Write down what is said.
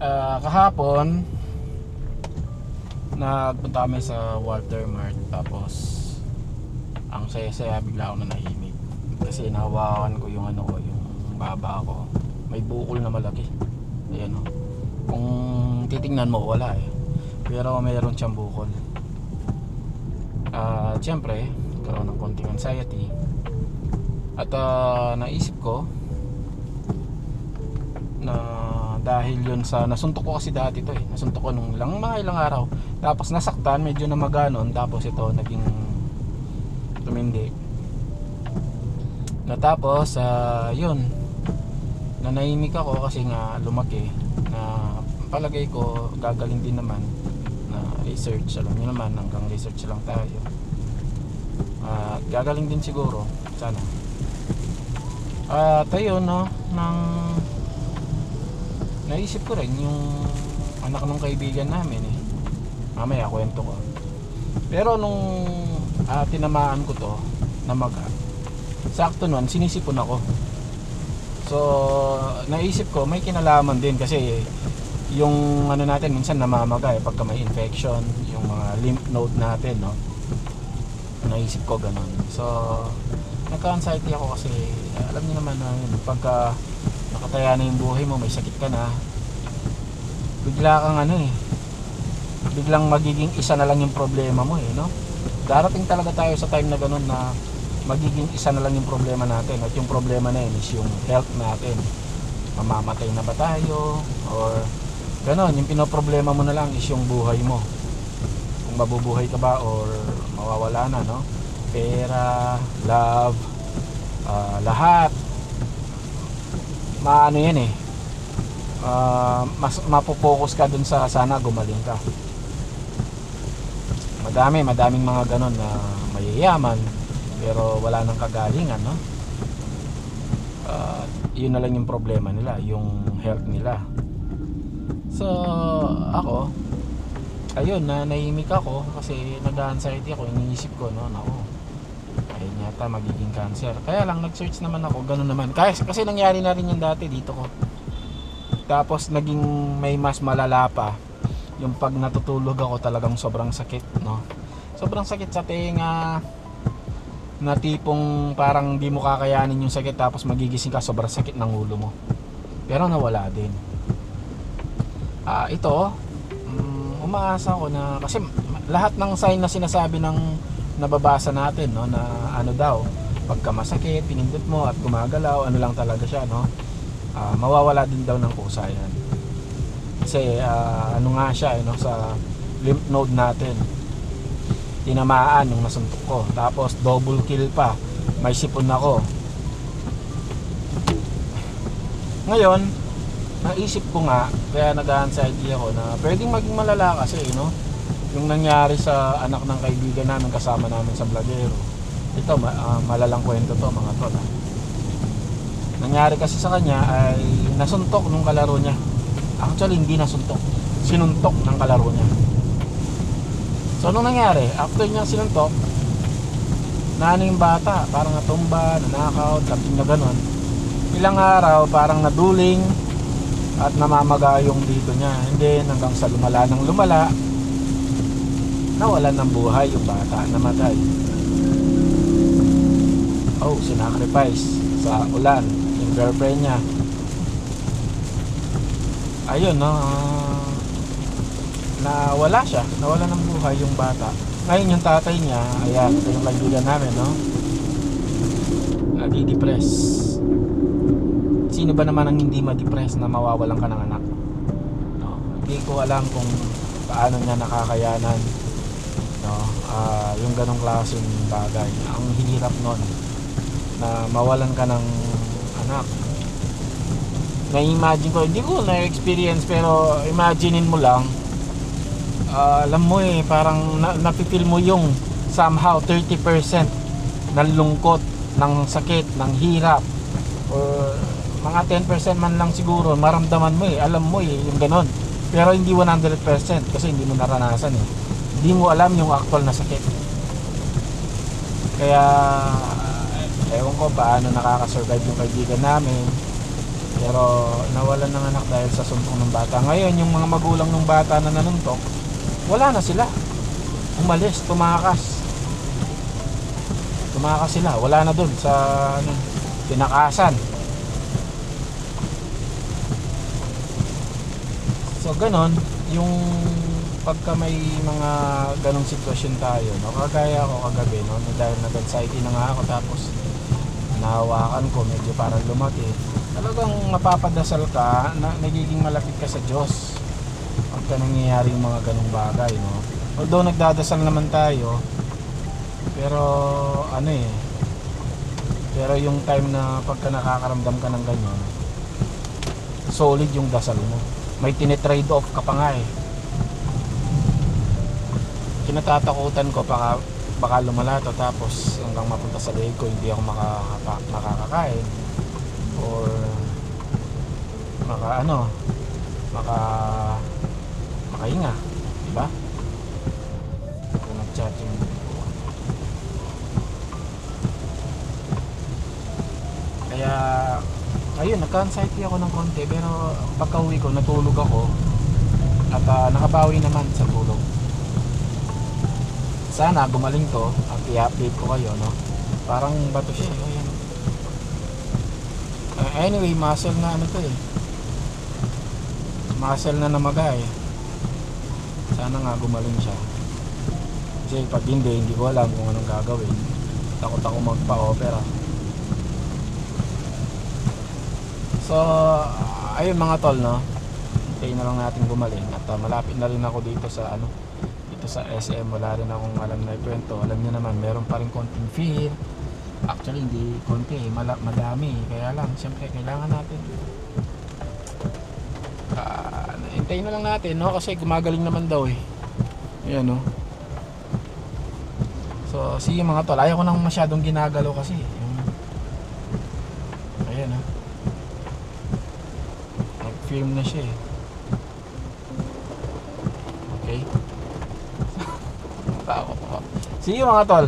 Kahapon nagpunta kami sa Walter Mart, tapos ang saya-saya, bigla ako nanahimik kasi nahawakan ko yung ano ko, yung baba ko, may bukol na malaki. Ayan o, kung titingnan mo wala eh, pero mayroon siyang bukol. Siyempre karoon ng konting anxiety at naisip ko na dahil yun sa nasuntok ko, kasi dati to eh, nasuntok ko nung mga ilang araw, tapos nasaktan, medyo na maganon, tapos ito naging tumindi na, tapos yun, nanahimik ako kasi nga lumaki na palagay ko gagaling din naman na research. Alam nyo naman, hanggang research lang tayo, at gagaling din siguro sana. At ayun no, naisip ko rin yung anak ng kaibigan namin eh, mamaya kwento ko. Pero nung tinamaan ko to na maga, sakto nun sinisipon ako. So naisip ko may kinalaman din kasi yung ano natin minsan namamaga eh pagka may infection, yung mga lymph node natin no. Naisip ko ganun. So nagka-anxiety ako kasi alam niyo naman na yun, pagka nakataya na yung buhay mo, may sakit ka na, bigla kang ano eh, biglang magiging isa na lang yung problema mo eh, no? Darating talaga tayo sa time na ganun na magiging isa na lang yung problema natin, at yung problema na yun is yung health natin. Mamamatay na ba tayo or ganun, yung pinoproblema mo na lang is yung buhay mo, kung mabubuhay ka ba or mawawala na, no? Pera, love, lahat maano yan eh, mas mapopokus ka dun sa sana gumaling ka. Madaming mga ganon na mayayaman pero wala nang kagalingan, no? Yun na lang yung problema nila, yung health nila. So ako, ayun, nahimik ako kasi nag-anxiety ako, iniisip ko no, nako, ayun yata magiging cancer. Kaya lang nag-search naman ako, ganun naman. Kasi nangyari na rin yung dati dito ko. Tapos naging may mas malala pa. Yung pag natutulog ako talagang sobrang sakit, no? Sobrang sakit sa tenga. Na tipong parang di mo kakayanin yung sakit, tapos magigising ka sobrang sakit ng ulo mo. Pero nawala din. Ito, umaasa ko na kasi lahat ng sign na sinasabi ng nababasa natin, no, na ano daw, pagka masakit, pinindot mo at gumagalaw, ano lang talaga siya, no, mawawala din daw ng kusa yan. Kasi ano nga siya, no, sa lymph node natin, tinamaan yung nasuntok ko, tapos double kill pa, may sipon ako. Ngayon naisip ko nga, kaya nag-anxiety ako na pwedeng maging malala kasi, no, yung nangyari sa anak ng kaibigan namin, kasama namin sa Vlogero. Ito malalang kwento to mga tol. Nangyari kasi sa kanya ay nasuntok nung kalaro niya. Actually hindi nasuntok, sinuntok ng kalaro niya. So nung nangyari, after niya sinuntok, naano yung bata, parang natumba, nanakaw, something na ganon. Ilang araw parang naduling at namamaga yung dito niya. Hindi, hanggang sa lumala ng lumala, nawalan ng buhay yung bata, namatay. Sinacrifice sa ulan yung girlfriend niya. Ayun, no, nawala siya, nawala ng buhay yung bata. Ngayon yung tatay niya, ayan, ito yung kaibigan namin, no, nadi-depress. Sino ba naman ang hindi ma-depress na mawawalan ka ng anak, no? Hindi ko alam kung paano niya nakakayanan, no, yung ganong klaseng bagay. Ang hirap nun na mawalan ka ng anak. Na-imagine ko, hindi ko na-experience, pero imaginein mo lang, alam mo eh, parang napipil mo yung somehow 30% ng lungkot, ng sakit, ng hirap, or mga 10% man lang siguro maramdaman mo eh, alam mo eh, yung ganon. Pero hindi 100% kasi hindi mo naranasan eh, hindi mo alam yung actual na sakit. Kaya ewan ko paano nakakasurvive yung kaibigan namin. Pero nawalan ng anak dahil sa sumpong ng bata. Ngayon, yung mga magulang ng bata na nanuntok, wala na sila. Umalis, tumakas. Tumakas sila, wala na dun sa ano, tinakasan. So ganon, yung pagka may mga ganong sitwasyon tayo, no? Kagaya ako kagabi, no? Dahil nag-anxiety na nga ako, tapos nahawakan ko, medyo parang lumaki. Talagang mapapadasal ka na nagiging malapit ka sa Diyos pagka nangyayari yung mga ganong bagay, no? Although nagdadasal naman tayo, pero ano pero yung time na pagka nakakaramdam ka ng ganyan, solid yung dasal mo, may tinitrade off ka pa nga kinatatakutan ko baka lumala to, tapos hanggang mapunta sa leg ko hindi ako makakakain or makahinga, diba? Kung nag-chatting kaya ayun, nagka-anxiety ako ng konti, pero pagka uwi ko natulog ako at nakabawi naman sa tulog. Sana gumaling to at i-update ko kayo, no? Parang bato siya ayan. Anyway, muscle na ano to muscle na namaga sana nga gumaling siya, kasi pag hindi ko alam kung anong gagawin. Takot ako magpa-opera. So ayun mga tol, no? Hintayin na lang natin gumaling at malapit na rin ako dito sa sa SM. Wala rin akong alam na ikwento. Alam niyo naman, meron pa rin konting fear. Actually hindi konti, madami. Kaya lang, siyempre kailangan natin hintayin na lang natin, no? Kasi gumagaling naman daw ayan, no? So sige mga tol, ayaw ko nang masyadong ginagalaw kasi ayan, no? Nag-film na siya okay. See you mga tol.